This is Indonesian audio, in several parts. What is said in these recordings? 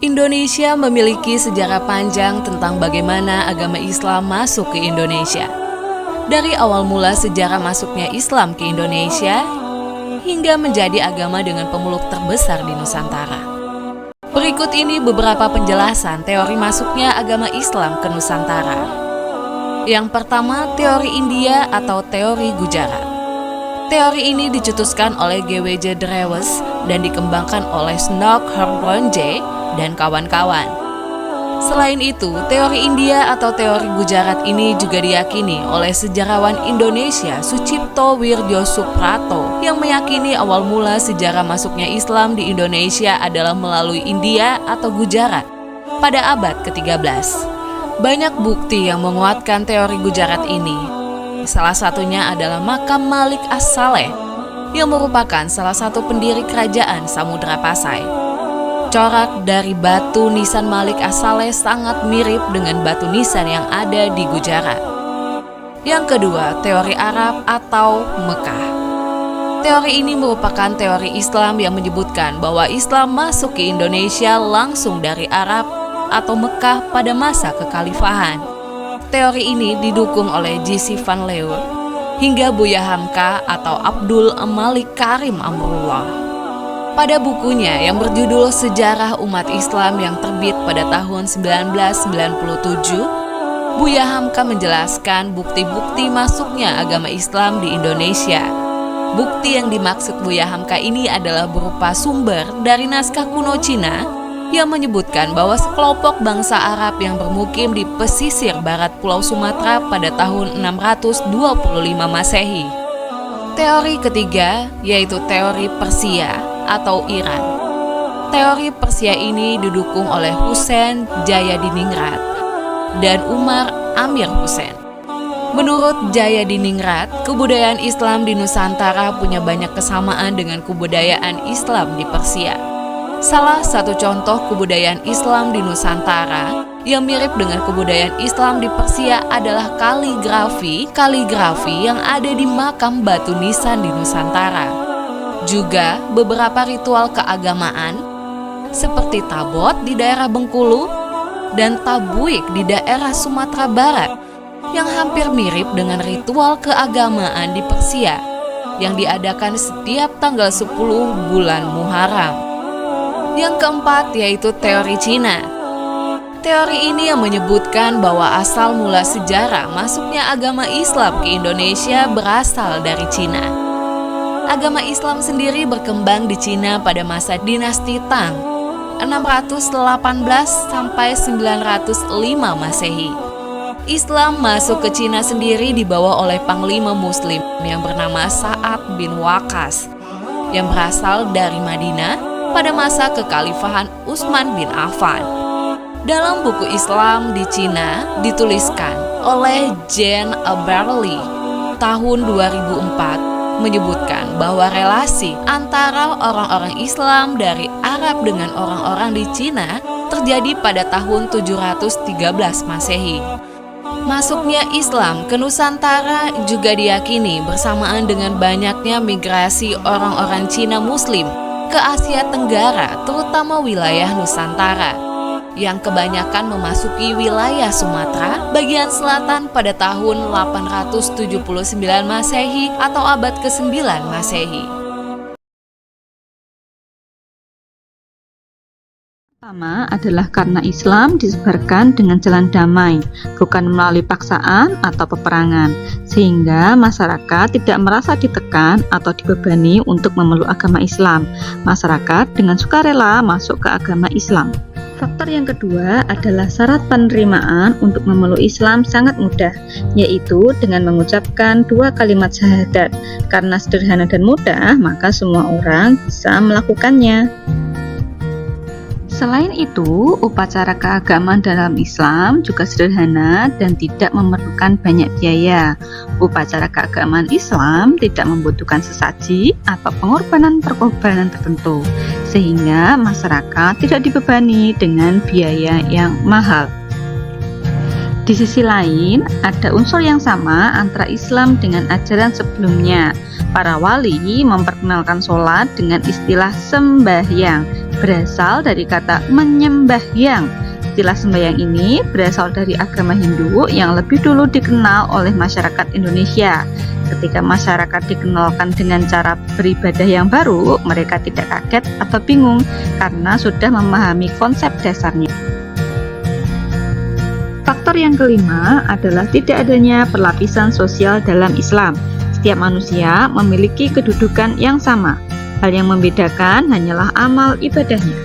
Indonesia memiliki sejarah panjang tentang bagaimana agama Islam masuk ke Indonesia. Dari awal mula sejarah masuknya Islam ke Indonesia, hingga menjadi agama dengan pemeluk terbesar di Nusantara. Berikut ini beberapa penjelasan teori masuknya agama Islam ke Nusantara. Yang pertama, teori India atau teori Gujarat. Teori ini dicetuskan oleh G.W.J. Drewes dan dikembangkan oleh Snook Herbrondje dan kawan-kawan. Selain itu, teori India atau teori Gujarat ini juga diyakini oleh sejarawan Indonesia Sucipto Wirjosuprato yang meyakini awal mula sejarah masuknya Islam di Indonesia adalah melalui India atau Gujarat pada abad ke-13. Banyak bukti yang menguatkan teori Gujarat ini. Salah satunya adalah makam Malik As-Saleh yang merupakan salah satu pendiri kerajaan Samudra Pasai. Corak dari batu nisan Malik As-Saleh sangat mirip dengan batu nisan yang ada di Gujarat. Yang kedua, teori Arab atau Mekah. Teori ini merupakan teori Islam yang menyebutkan bahwa Islam masuk ke Indonesia langsung dari Arab atau Mekah pada masa kekhalifahan. Teori ini didukung oleh J.C. Van Leur hingga Buya Hamka atau Abdul Malik Karim Amrullah. Pada bukunya yang berjudul Sejarah Umat Islam yang terbit pada tahun 1997, Buya Hamka menjelaskan bukti-bukti masuknya agama Islam di Indonesia. Bukti yang dimaksud Buya Hamka ini adalah berupa sumber dari naskah kuno Cina yang menyebutkan bahwa sekelompok bangsa Arab yang bermukim di pesisir barat Pulau Sumatera pada tahun 625 Masehi. Teori ketiga yaitu teori Persia atau Iran. Teori Persia ini didukung oleh Husain Jayadiningrat dan Umar Amir Husain. Menurut Jayadiningrat, kebudayaan Islam di Nusantara punya banyak kesamaan dengan kebudayaan Islam di Persia. Salah satu contoh kebudayaan Islam di Nusantara yang mirip dengan kebudayaan Islam di Persia adalah kaligrafi yang ada di makam batu nisan di Nusantara. Juga beberapa ritual keagamaan seperti tabot di daerah Bengkulu dan tabuik di daerah Sumatera Barat yang hampir mirip dengan ritual keagamaan di Persia yang diadakan setiap tanggal 10 bulan Muharram. Yang keempat yaitu teori Cina. Teori ini yang menyebutkan bahwa asal mula sejarah masuknya agama Islam ke Indonesia berasal dari Cina. Agama Islam sendiri berkembang di Cina pada masa dinasti Tang, 618 sampai 905 Masehi. Islam masuk ke Cina sendiri dibawa oleh panglima muslim yang bernama Sa'ad bin Waqqas yang berasal dari Madinah pada masa kekhalifahan Utsman bin Affan. Dalam buku Islam di Cina dituliskan oleh Jean Aberli tahun 2004 menyebutkan bahwa relasi antara orang-orang Islam dari Arab dengan orang-orang di Cina terjadi pada tahun 713 Masehi. Masuknya Islam ke Nusantara juga diyakini bersamaan dengan banyaknya migrasi orang-orang Cina Muslim ke Asia Tenggara, terutama wilayah Nusantara, yang kebanyakan memasuki wilayah Sumatera bagian selatan pada tahun 879 Masehi atau abad ke-9 Masehi. Pertama adalah karena Islam disebarkan dengan jalan damai, bukan melalui paksaan atau peperangan, sehingga masyarakat tidak merasa ditekan atau dibebani untuk memeluk agama Islam. Masyarakat dengan sukarela masuk ke agama Islam. Faktor yang kedua adalah syarat penerimaan untuk memeluk Islam sangat mudah, yaitu dengan mengucapkan 2 kalimat syahadat. Karena sederhana dan mudah, maka semua orang bisa melakukannya. Selain itu, upacara keagamaan dalam Islam juga sederhana dan tidak memerlukan banyak biaya. Upacara keagamaan Islam tidak membutuhkan sesaji atau pengorbanan tertentu, sehingga masyarakat tidak dibebani dengan biaya yang mahal. Di sisi lain, ada unsur yang sama antara Islam dengan ajaran sebelumnya. Para wali memperkenalkan sholat dengan istilah sembahyang, berasal dari kata menyembahyang. Istilah sembahyang ini berasal dari agama Hindu yang lebih dulu dikenal oleh masyarakat Indonesia. Ketika masyarakat dikenalkan dengan cara beribadah yang baru, mereka tidak kaget atau bingung karena sudah memahami konsep dasarnya. Faktor yang kelima adalah tidak adanya perlapisan sosial dalam Islam. Setiap manusia memiliki kedudukan yang sama. Hal yang membedakan hanyalah amal ibadahnya.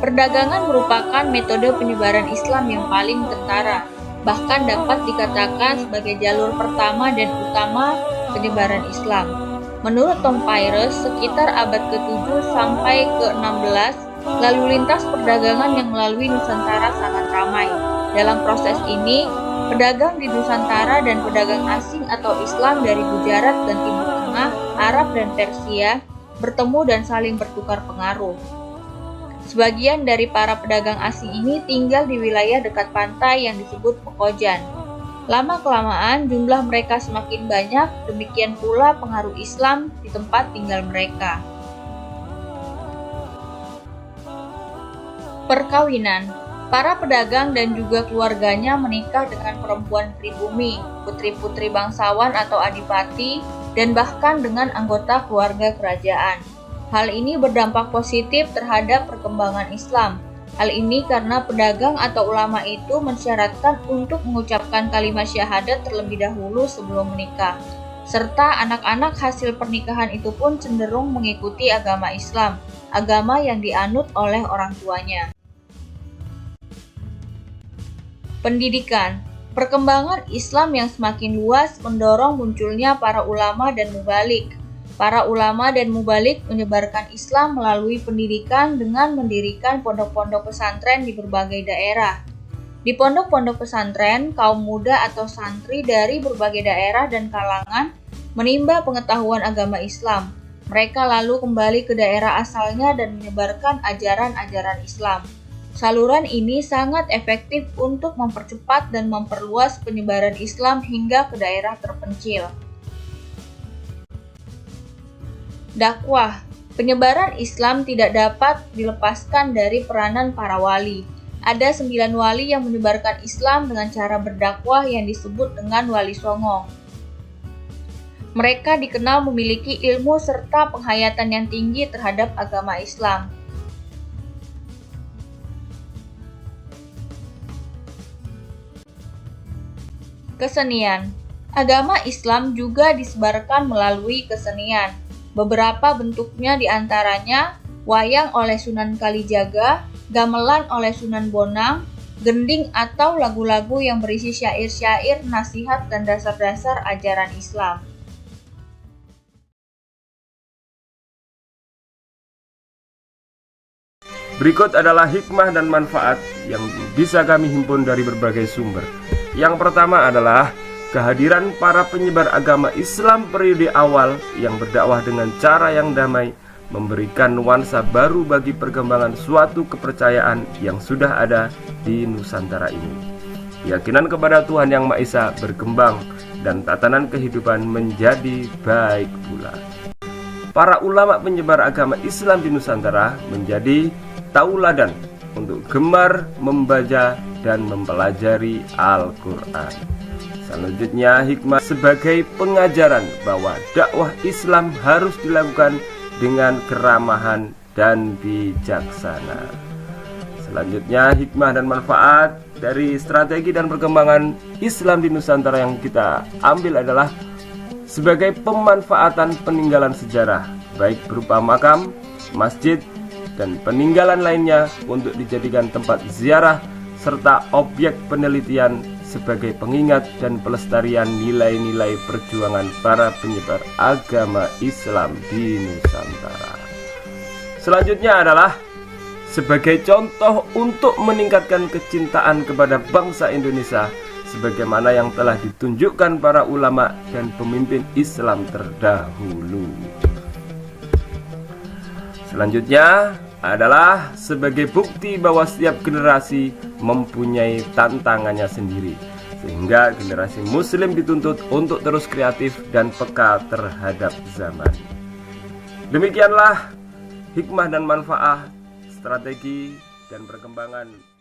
Perdagangan merupakan metode penyebaran Islam yang paling kentara, bahkan dapat dikatakan sebagai jalur pertama dan utama penyebaran Islam. Menurut Tom Pires, sekitar abad ke-7 sampai ke-16, lalu lintas perdagangan yang melalui Nusantara sangat ramai. Dalam proses ini, pedagang di Nusantara dan pedagang asing atau Islam dari Gujarat dan Timur Tengah, Arab dan Persia bertemu dan saling bertukar pengaruh. Sebagian dari para pedagang asing ini tinggal di wilayah dekat pantai yang disebut Pekojan. Lama-kelamaan jumlah mereka semakin banyak, demikian pula pengaruh Islam di tempat tinggal mereka. Perkawinan. Para pedagang dan juga keluarganya menikah dengan perempuan pribumi, putri-putri bangsawan atau adipati, dan bahkan dengan anggota keluarga kerajaan. Hal ini berdampak positif terhadap perkembangan Islam. Hal ini karena pedagang atau ulama itu mensyaratkan untuk mengucapkan kalimat syahadat terlebih dahulu sebelum menikah. Serta anak-anak hasil pernikahan itu pun cenderung mengikuti agama Islam, agama yang dianut oleh orang tuanya. Pendidikan. Perkembangan Islam yang semakin luas mendorong munculnya para ulama dan mubalik. Para ulama dan mubalik menyebarkan Islam melalui pendidikan dengan mendirikan pondok-pondok pesantren di berbagai daerah. Di pondok-pondok pesantren, kaum muda atau santri dari berbagai daerah dan kalangan menimba pengetahuan agama Islam. Mereka lalu kembali ke daerah asalnya dan menyebarkan ajaran-ajaran Islam. Saluran ini sangat efektif untuk mempercepat dan memperluas penyebaran Islam hingga ke daerah terpencil. Dakwah. Penyebaran Islam tidak dapat dilepaskan dari peranan para wali. Ada 9 wali yang menyebarkan Islam dengan cara berdakwah yang disebut dengan wali songo. Mereka dikenal memiliki ilmu serta penghayatan yang tinggi terhadap agama Islam. Kesenian. Agama Islam juga disebarkan melalui kesenian. Beberapa bentuknya diantaranya wayang oleh Sunan Kalijaga, gamelan oleh Sunan Bonang, gending atau lagu-lagu yang berisi syair-syair, nasihat, dan dasar-dasar ajaran Islam. Berikut adalah hikmah dan manfaat yang bisa kami himpun dari berbagai sumber. Yang pertama adalah kehadiran para penyebar agama Islam periode awal yang berdakwah dengan cara yang damai memberikan nuansa baru bagi perkembangan suatu kepercayaan yang sudah ada di Nusantara ini. Keyakinan kepada Tuhan Yang Maha Esa berkembang dan tatanan kehidupan menjadi baik pula. Para ulama penyebar agama Islam di Nusantara menjadi tauladan untuk gemar membaca dan mempelajari Al-Quran. Selanjutnya, hikmah sebagai pengajaran bahwa dakwah Islam harus dilakukan dengan keramahan dan bijaksana. Selanjutnya, hikmah dan manfaat dari strategi dan perkembangan Islam di Nusantara yang kita ambil adalah sebagai pemanfaatan peninggalan sejarah, baik berupa makam, masjid, dan peninggalan lainnya untuk dijadikan tempat ziarah serta objek penelitian sebagai pengingat dan pelestarian nilai-nilai perjuangan para penyebar agama Islam di Nusantara. Selanjutnya adalah sebagai contoh untuk meningkatkan kecintaan kepada bangsa Indonesia sebagaimana yang telah ditunjukkan para ulama dan pemimpin Islam terdahulu. Selanjutnya adalah sebagai bukti bahwa setiap generasi mempunyai tantangannya sendiri. sehingga generasi muslim dituntut untuk terus kreatif dan peka terhadap zaman. Demikianlah hikmah dan manfaat, strategi dan perkembangan